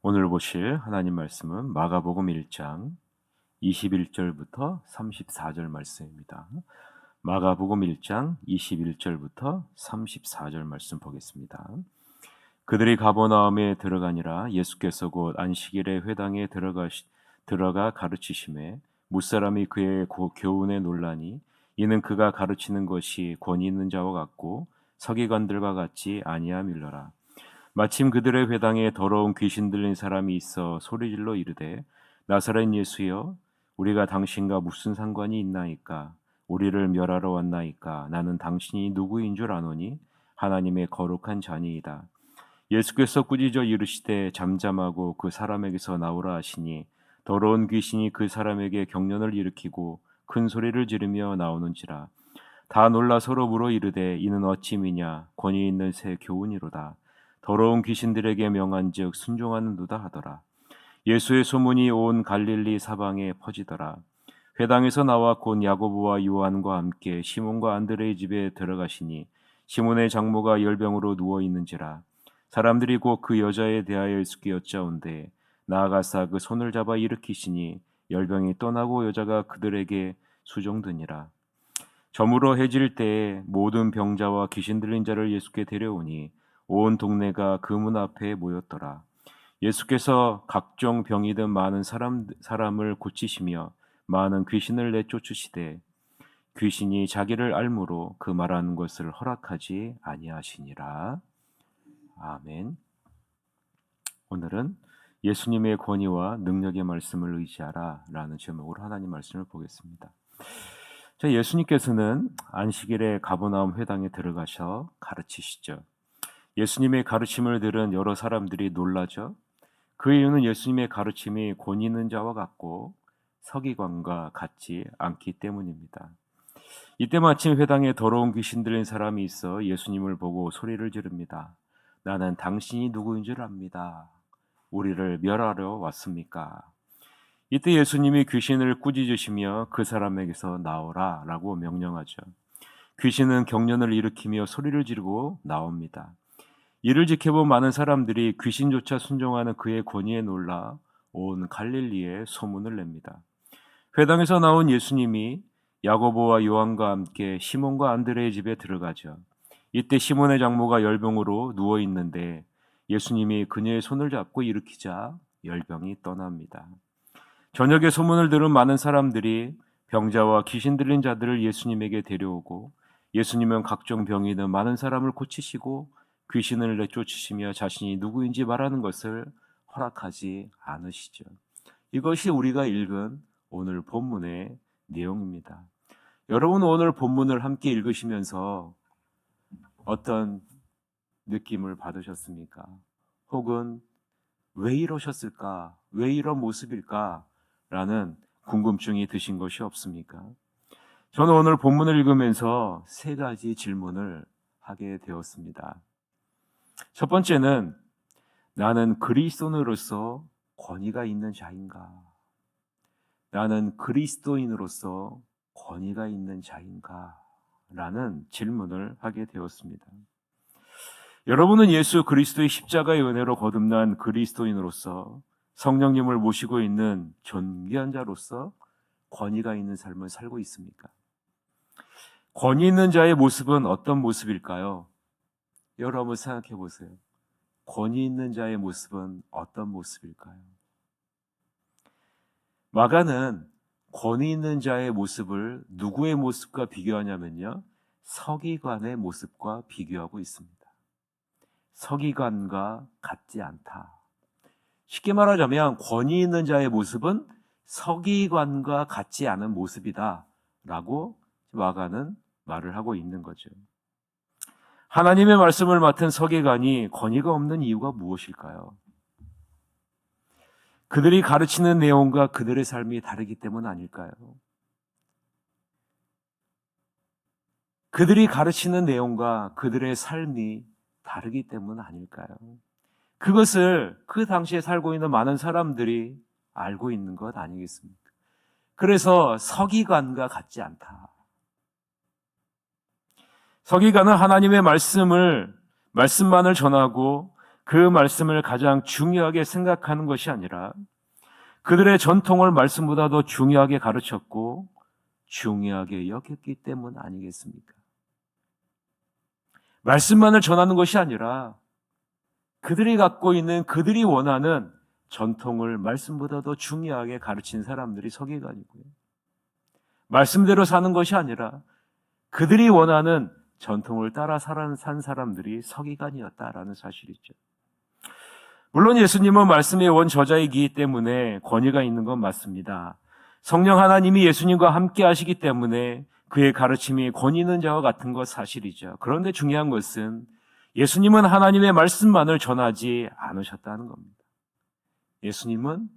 오늘 보실 하나님 말씀은 마가복음 1장 21절부터 34절 말씀입니다. 마가복음 1장 21절부터 34절 말씀 보겠습니다. 그들이 가버나움에 들어가니라. 예수께서 곧 안식일에 회당에 들어가 가르치심에 무사람이 그의 교훈에 놀라니 이는 그가 가르치는 것이 권위 있는 자와 같고 서기관들과 같지 아니함일러라. 마침 그들의 회당에 더러운 귀신 들린 사람이 있어 소리질러 이르되 나사렛 예수여 우리가 당신과 무슨 상관이 있나이까? 우리를 멸하러 왔나이까? 나는 당신이 누구인 줄 아노니 하나님의 거룩한 자니이다. 예수께서 꾸짖어 이르시되 잠잠하고 그 사람에게서 나오라 하시니 더러운 귀신이 그 사람에게 경련을 일으키고 큰 소리를 지르며 나오는지라. 다 놀라 서로 물어 이르되 이는 어찌미냐? 권위 있는 새 교훈이로다. 더러운 귀신들에게 명한즉 순종하는도다 하더라. 예수의 소문이 온 갈릴리 사방에 퍼지더라. 회당에서 나와 곧 야고보와 요한과 함께 시몬과 안드레의 집에 들어가시니 시몬의 장모가 열병으로 누워 있는지라. 사람들이 곧 그 여자에 대하여 예수께 여짜온대 나아가사 그 손을 잡아 일으키시니 열병이 떠나고 여자가 그들에게 수종드니라. 저물어 해질 때에 모든 병자와 귀신 들린 자를 예수께 데려오니 온 동네가 그 문 앞에 모였더라. 예수께서 각종 병이 든 많은 사람을 고치시며 많은 귀신을 내쫓으시되 귀신이 자기를 알므로 그 말하는 것을 허락하지 아니하시니라. 아멘. 오늘은 예수님의 권위와 능력의 말씀을 의지하라 라는 제목으로 하나님 말씀을 보겠습니다. 예수님께서는 안식일에 가버나움 회당에 들어가셔 가르치시죠. 예수님의 가르침을 들은 여러 사람들이 놀라죠. 그 이유는 예수님의 가르침이 권위 있는 자와 같고 서기관과 같지 않기 때문입니다. 이때 마침 회당에 더러운 귀신 들린 사람이 있어 예수님을 보고 소리를 지릅니다. 나는 당신이 누구인 줄 압니다. 우리를 멸하러 왔습니까? 이때 예수님이 귀신을 꾸짖으시며 그 사람에게서 나오라 라고 명령하죠. 귀신은 경련을 일으키며 소리를 지르고 나옵니다. 이를 지켜본 많은 사람들이 귀신조차 순종하는 그의 권위에 놀라 온 갈릴리에 소문을 냅니다. 회당에서 나온 예수님이 야고보와 요한과 함께 시몬과 안드레의 집에 들어가죠. 이때 시몬의 장모가 열병으로 누워 있는데 예수님이 그녀의 손을 잡고 일으키자 열병이 떠납니다. 저녁에 소문을 들은 많은 사람들이 병자와 귀신 들린 자들을 예수님에게 데려오고 예수님은 각종 병이 든 많은 사람을 고치시고 귀신을 내쫓으시며 자신이 누구인지 말하는 것을 허락하지 않으시죠. 이것이 우리가 읽은 오늘 본문의 내용입니다. 여러분 오늘 본문을 함께 읽으시면서 어떤 느낌을 받으셨습니까? 혹은 왜 이러셨을까? 왜 이런 모습일까? 라는 궁금증이 드신 것이 없습니까? 저는 오늘 본문을 읽으면서 세 가지 질문을 하게 되었습니다. 첫 번째는 나는 그리스도인으로서 권위가 있는 자인가? 나는 그리스도인으로서 권위가 있는 자인가? 라는 질문을 하게 되었습니다. 여러분은 예수 그리스도의 십자가의 은혜로 거듭난 그리스도인으로서 성령님을 모시고 있는 존귀한 자로서 권위가 있는 삶을 살고 있습니까? 권위 있는 자의 모습은 어떤 모습일까요? 여러분 생각해 보세요. 권위 있는 자의 모습은 어떤 모습일까요? 마가는 권위 있는 자의 모습을 누구의 모습과 비교하냐면요. 서기관의 모습과 비교하고 있습니다. 서기관과 같지 않다. 쉽게 말하자면 권위 있는 자의 모습은 서기관과 같지 않은 모습이다 라고 마가는 말을 하고 있는 거죠. 하나님의 말씀을 맡은 서기관이 권위가 없는 이유가 무엇일까요? 그들이 가르치는 내용과 그들의 삶이 다르기 때문 아닐까요? 그들이 가르치는 내용과 그들의 삶이 다르기 때문 아닐까요? 그것을 그 당시에 살고 있는 많은 사람들이 알고 있는 것 아니겠습니까? 그래서 서기관과 같지 않다. 서기관은 하나님의 말씀만을 전하고 그 말씀을 가장 중요하게 생각하는 것이 아니라 그들의 전통을 말씀보다 더 중요하게 가르쳤고 중요하게 여겼기 때문 아니겠습니까? 말씀만을 전하는 것이 아니라 그들이 갖고 있는 그들이 원하는 전통을 말씀보다 더 중요하게 가르친 사람들이 서기관이고요. 말씀대로 사는 것이 아니라 그들이 원하는 전통을 따라 산 사람들이 서기관이었다라는 사실이죠. 물론 예수님은 말씀의 원저자이기 때문에 권위가 있는 건 맞습니다. 성령 하나님이 예수님과 함께 하시기 때문에 그의 가르침이 권위 있는 자와 같은 것 사실이죠. 그런데 중요한 것은 예수님은 하나님의 말씀만을 전하지 않으셨다는 겁니다. 예수님은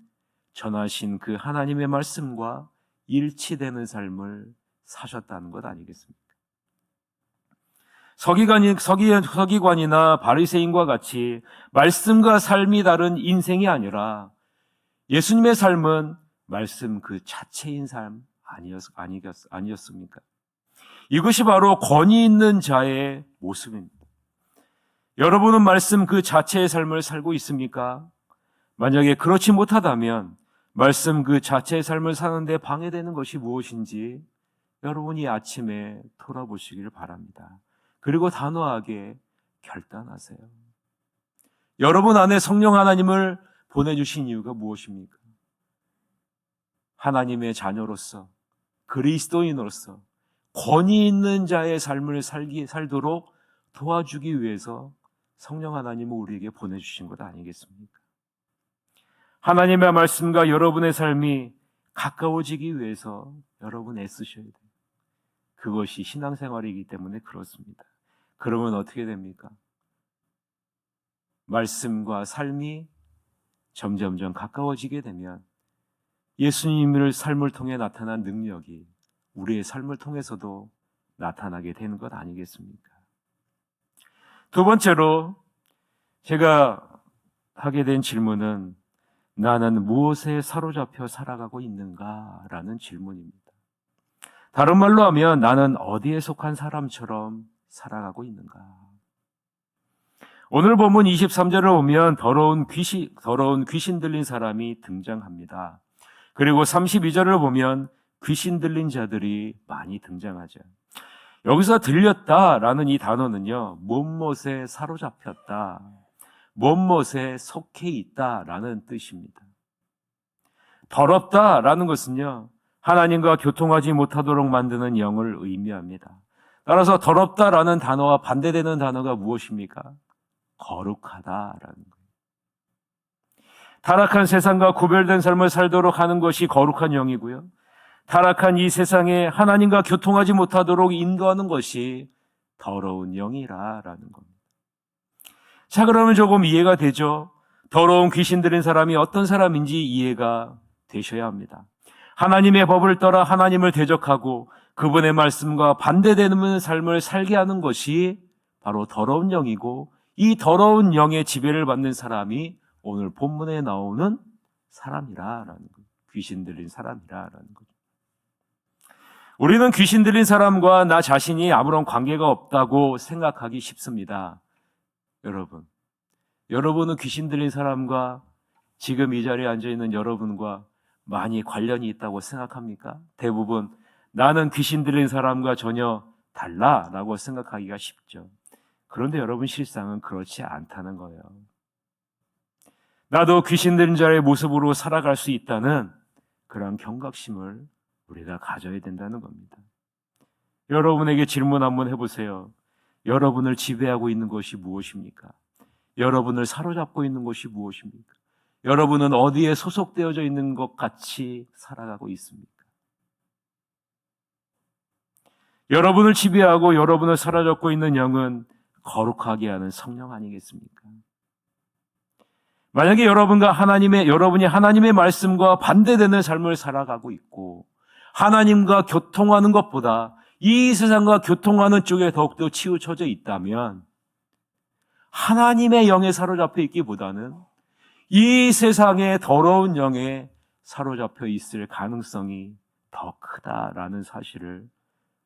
전하신 그 하나님의 말씀과 일치되는 삶을 사셨다는 것 아니겠습니까? 서기관이나 바리새인과 같이 말씀과 삶이 다른 인생이 아니라 예수님의 삶은 말씀 그 자체인 삶 아니었습니까? 이것이 바로 권위 있는 자의 모습입니다. 여러분은 말씀 그 자체의 삶을 살고 있습니까? 만약에 그렇지 못하다면 말씀 그 자체의 삶을 사는데 방해되는 것이 무엇인지 여러분이 아침에 돌아보시길 바랍니다. 그리고 단호하게 결단하세요. 여러분 안에 성령 하나님을 보내주신 이유가 무엇입니까? 하나님의 자녀로서 그리스도인으로서 권위 있는 자의 삶을 살도록 도와주기 위해서 성령 하나님을 우리에게 보내주신 것 아니겠습니까? 하나님의 말씀과 여러분의 삶이 가까워지기 위해서 여러분 애쓰셔야 돼요. 그것이 신앙생활이기 때문에 그렇습니다. 그러면 어떻게 됩니까? 말씀과 삶이 점점점 가까워지게 되면 예수님의 삶을 통해 나타난 능력이 우리의 삶을 통해서도 나타나게 되는 것 아니겠습니까? 두 번째로 제가 하게 된 질문은 나는 무엇에 사로잡혀 살아가고 있는가라는 질문입니다. 다른 말로 하면 나는 어디에 속한 사람처럼 살아가고 있는가? 오늘 본문 23절을 보면 더러운 귀신 들린 사람이 등장합니다. 그리고 32절을 보면 귀신 들린 자들이 많이 등장하죠. 여기서 들렸다라는 이 단어는요, 못못에 사로잡혔다, 못못에 속해 있다라는 뜻입니다. 더럽다라는 것은요, 하나님과 교통하지 못하도록 만드는 영을 의미합니다. 따라서 더럽다라는 단어와 반대되는 단어가 무엇입니까? 거룩하다라는 거예요. 타락한 세상과 구별된 삶을 살도록 하는 것이 거룩한 영이고요. 타락한 이 세상에 하나님과 교통하지 못하도록 인도하는 것이 더러운 영이라는 겁니다. 자, 그러면 조금 이해가 되죠? 더러운 귀신 들린 사람이 어떤 사람인지 이해가 되셔야 합니다. 하나님의 법을 떠나 하나님을 대적하고 그분의 말씀과 반대되는 삶을 살게 하는 것이 바로 더러운 영이고, 이 더러운 영의 지배를 받는 사람이 오늘 본문에 나오는 사람이라는 거예요. 귀신 들린 사람이라는 거죠. 우리는 귀신 들린 사람과 나 자신이 아무런 관계가 없다고 생각하기 쉽습니다. 여러분은 귀신 들린 사람과 지금 이 자리에 앉아있는 여러분과 많이 관련이 있다고 생각합니까? 대부분 나는 귀신 들린 사람과 전혀 달라라고 생각하기가 쉽죠. 그런데 여러분, 실상은 그렇지 않다는 거예요. 나도 귀신 들린 자의 모습으로 살아갈 수 있다는 그런 경각심을 우리가 가져야 된다는 겁니다. 여러분에게 질문 한번 해보세요. 여러분을 지배하고 있는 것이 무엇입니까? 여러분을 사로잡고 있는 것이 무엇입니까? 여러분은 어디에 소속되어져 있는 것 같이 살아가고 있습니까? 여러분을 지배하고 여러분을 사로잡고 있는 영은 거룩하게 하는 성령 아니겠습니까? 만약에 여러분이 하나님의 말씀과 반대되는 삶을 살아가고 있고 하나님과 교통하는 것보다 이 세상과 교통하는 쪽에 더욱더 치우쳐져 있다면 하나님의 영에 사로잡혀 있기보다는 이 세상의 더러운 영에 사로잡혀 있을 가능성이 더 크다라는 사실을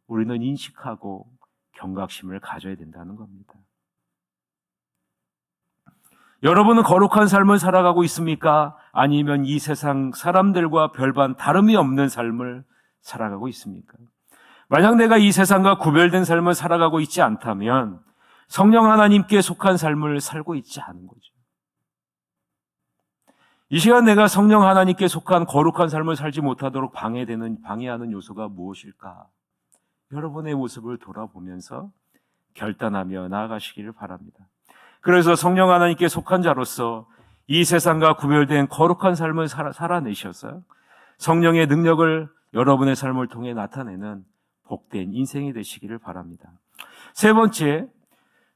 우리는 인식하고 경각심을 가져야 된다는 겁니다. 여러분은 거룩한 삶을 살아가고 있습니까? 아니면 이 세상 사람들과 별반 다름이 없는 삶을 살아가고 있습니까? 만약 내가 이 세상과 구별된 삶을 살아가고 있지 않다면 성령 하나님께 속한 삶을 살고 있지 않은 거죠. 이 시간 내가 성령 하나님께 속한 거룩한 삶을 살지 못하도록 방해하는 요소가 무엇일까? 여러분의 모습을 돌아보면서 결단하며 나아가시기를 바랍니다. 그래서 성령 하나님께 속한 자로서 이 세상과 구별된 거룩한 삶을 살아내셔서 성령의 능력을 여러분의 삶을 통해 나타내는 복된 인생이 되시기를 바랍니다. 세 번째,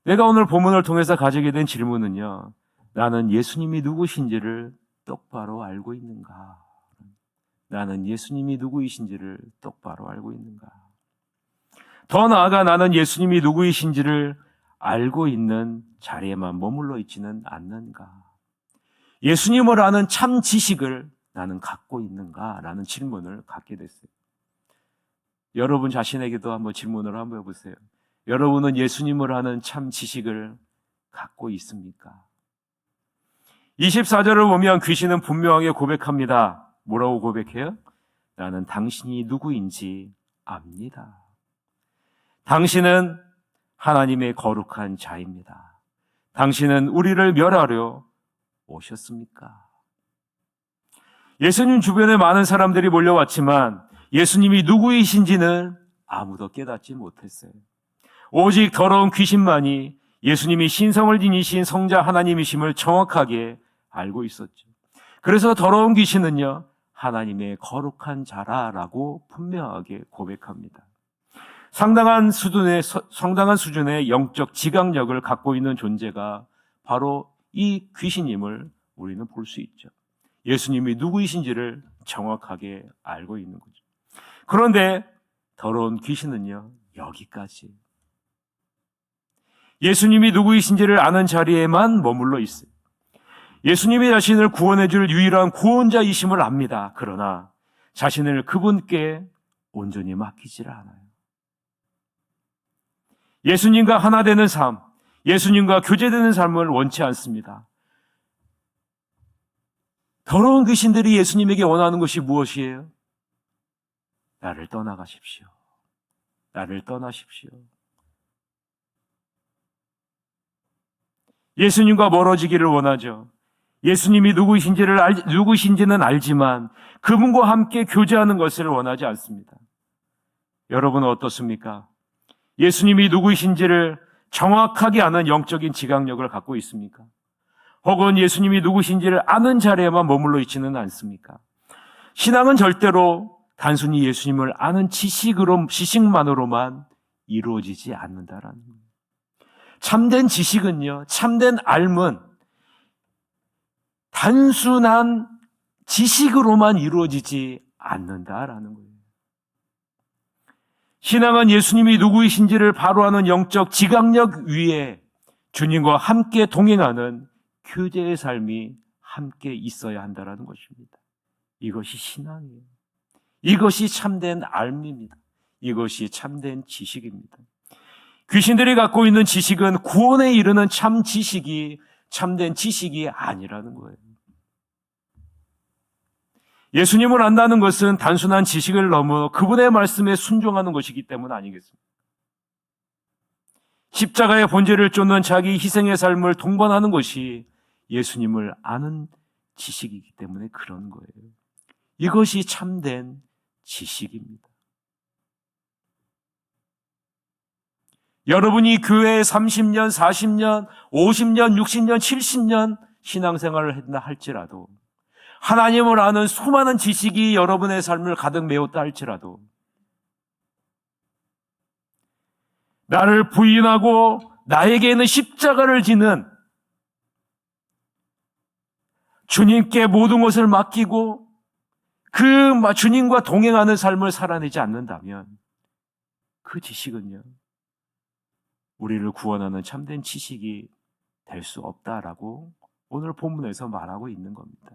내가 오늘 본문을 통해서 가지게 된 질문은요, 나는 예수님이 누구신지를 똑바로 알고 있는가? 나는 예수님이 누구이신지를 똑바로 알고 있는가? 더 나아가 나는 예수님이 누구이신지를 알고 있는 자리에만 머물러 있지는 않는가? 예수님을 아는 참 지식을 나는 갖고 있는가? 라는 질문을 갖게 됐어요. 여러분 자신에게도 한번 질문을 한번 해보세요. 여러분은 예수님을 아는 참 지식을 갖고 있습니까? 24절을 보면 귀신은 분명하게 고백합니다. 뭐라고 고백해요? 나는 당신이 누구인지 압니다. 당신은 하나님의 거룩한 자입니다. 당신은 우리를 멸하려 오셨습니까? 예수님 주변에 많은 사람들이 몰려왔지만 예수님이 누구이신지는 아무도 깨닫지 못했어요. 오직 더러운 귀신만이 예수님이 신성을 지니신 성자 하나님이심을 정확하게 알고 있었죠. 그래서 더러운 귀신은요, 하나님의 거룩한 자라라고 분명하게 고백합니다. 상당한 수준의 영적 지각력을 갖고 있는 존재가 바로 이 귀신임을 우리는 볼 수 있죠. 예수님이 누구이신지를 정확하게 알고 있는 거죠. 그런데 더러운 귀신은요, 여기까지. 예수님이 누구이신지를 아는 자리에만 머물러 있어요. 예수님이 자신을 구원해 줄 유일한 구원자이심을 압니다. 그러나 자신을 그분께 온전히 맡기질 않아요. 예수님과 하나 되는 삶, 예수님과 교제되는 삶을 원치 않습니다. 더러운 귀신들이 예수님에게 원하는 것이 무엇이에요? 나를 떠나가십시오. 나를 떠나십시오. 예수님과 멀어지기를 원하죠. 예수님이 누구신지는 알지만 그분과 함께 교제하는 것을 원하지 않습니다. 여러분은 어떻습니까? 예수님이 누구이신지를 정확하게 아는 영적인 지각력을 갖고 있습니까? 혹은 예수님이 누구신지를 아는 자리에만 머물러 있지는 않습니까? 신앙은 절대로 단순히 예수님을 아는 지식만으로만 이루어지지 않는다라는 거예요. 참된 지식은요, 참된 알은 단순한 지식으로만 이루어지지 않는다라는 거예요. 신앙은 예수님이 누구이신지를 바로 아는 영적 지각력 위에 주님과 함께 동행하는 교제의 삶이 함께 있어야 한다는 것입니다. 이것이 신앙이에요. 이것이 참된 알입니다. 이것이 참된 지식입니다. 귀신들이 갖고 있는 지식은 구원에 이르는 참 지식이 참된 지식이 아니라는 거예요. 예수님을 안다는 것은 단순한 지식을 넘어 그분의 말씀에 순종하는 것이기 때문 아니겠습니까? 십자가의 본질을 쫓는 자기 희생의 삶을 동반하는 것이 예수님을 아는 지식이기 때문에 그런 거예요. 이것이 참된 지식입니다. 여러분이 교회에 30년, 40년, 50년, 60년, 70년 신앙생활을 했나 할지라도 하나님을 아는 수많은 지식이 여러분의 삶을 가득 메웠다 할지라도 나를 부인하고 나에게는 십자가를 지는 주님께 모든 것을 맡기고 그 주님과 동행하는 삶을 살아내지 않는다면 그 지식은요, 우리를 구원하는 참된 지식이 될 수 없다라고 오늘 본문에서 말하고 있는 겁니다.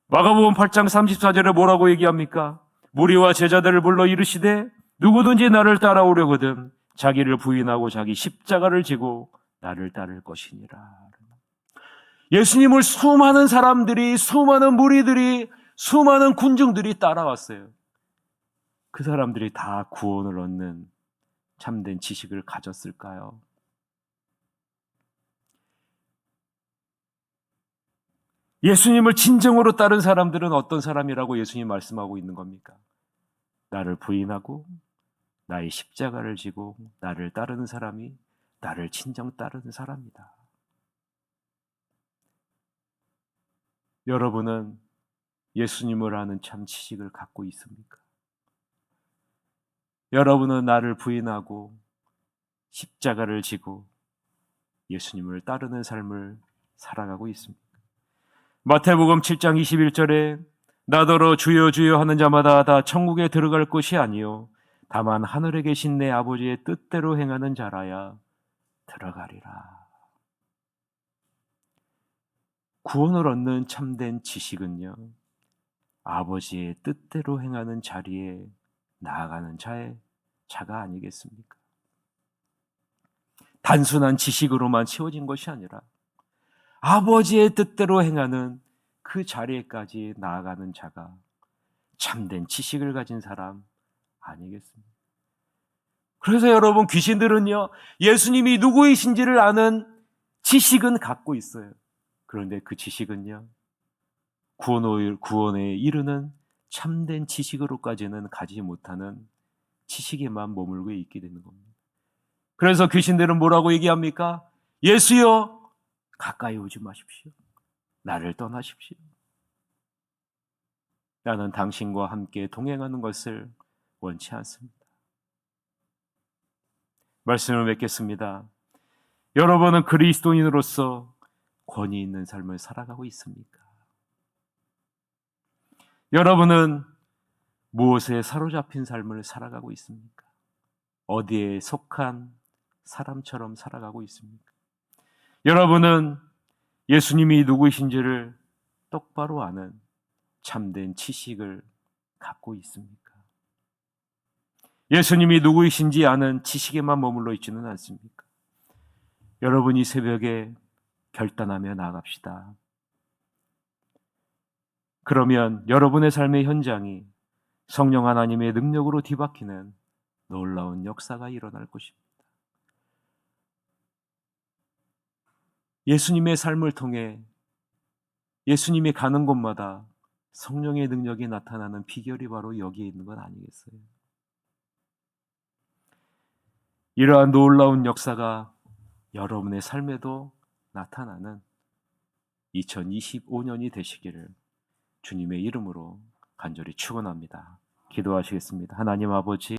마가복음 8장 34절에 뭐라고 얘기합니까? 무리와 제자들을 불러 이르시되 누구든지 나를 따라오려거든 자기를 부인하고 자기 십자가를 지고 나를 따를 것이니라. 예수님을 수많은 사람들이, 수많은 무리들이, 수많은 군중들이 따라왔어요. 그 사람들이 다 구원을 얻는 참된 지식을 가졌을까요? 예수님을 진정으로 따른 사람들은 어떤 사람이라고 예수님 말씀하고 있는 겁니까? 나를 부인하고 나의 십자가를 지고 나를 따르는 사람이 나를 진정 따르는 사람이다. 여러분은 예수님을 아는 참 지식을 갖고 있습니까? 여러분은 나를 부인하고 십자가를 지고 예수님을 따르는 삶을 살아가고 있습니다. 마태복음 7장 21절에 나더러 주여 주여 하는 자마다 다 천국에 들어갈 것이 아니요 다만 하늘에 계신 내 아버지의 뜻대로 행하는 자라야 들어가리라. 구원을 얻는 참된 지식은요, 아버지의 뜻대로 행하는 자리에 나아가는 자가 아니겠습니까? 단순한 지식으로만 채워진 것이 아니라 아버지의 뜻대로 행하는 그 자리에까지 나아가는 자가 참된 지식을 가진 사람 아니겠습니까? 그래서 여러분, 귀신들은요, 예수님이 누구이신지를 아는 지식은 갖고 있어요. 그런데 그 지식은요, 구원에 이르는 참된 지식으로까지는 가지 못하는 지식에만 머물고 있게 되는 겁니다. 그래서 귀신들은 뭐라고 얘기합니까? 예수여, 가까이 오지 마십시오. 나를 떠나십시오. 나는 당신과 함께 동행하는 것을 원치 않습니다. 말씀을 맺겠습니다. 여러분은 그리스도인으로서 권위 있는 삶을 살아가고 있습니까? 여러분은 무엇에 사로잡힌 삶을 살아가고 있습니까? 어디에 속한 사람처럼 살아가고 있습니까? 여러분은 예수님이 누구이신지를 똑바로 아는 참된 지식을 갖고 있습니까? 예수님이 누구이신지 아는 지식에만 머물러 있지는 않습니까? 여러분, 이 새벽에 결단하며 나아갑시다. 그러면 여러분의 삶의 현장이 성령 하나님의 능력으로 뒤바뀌는 놀라운 역사가 일어날 것입니다. 예수님의 삶을 통해 예수님이 가는 곳마다 성령의 능력이 나타나는 비결이 바로 여기에 있는 건 아니겠어요? 이러한 놀라운 역사가 여러분의 삶에도 나타나는 2025년이 되시기를 주님의 이름으로 간절히 축원합니다. 기도하시겠습니다. 하나님 아버지,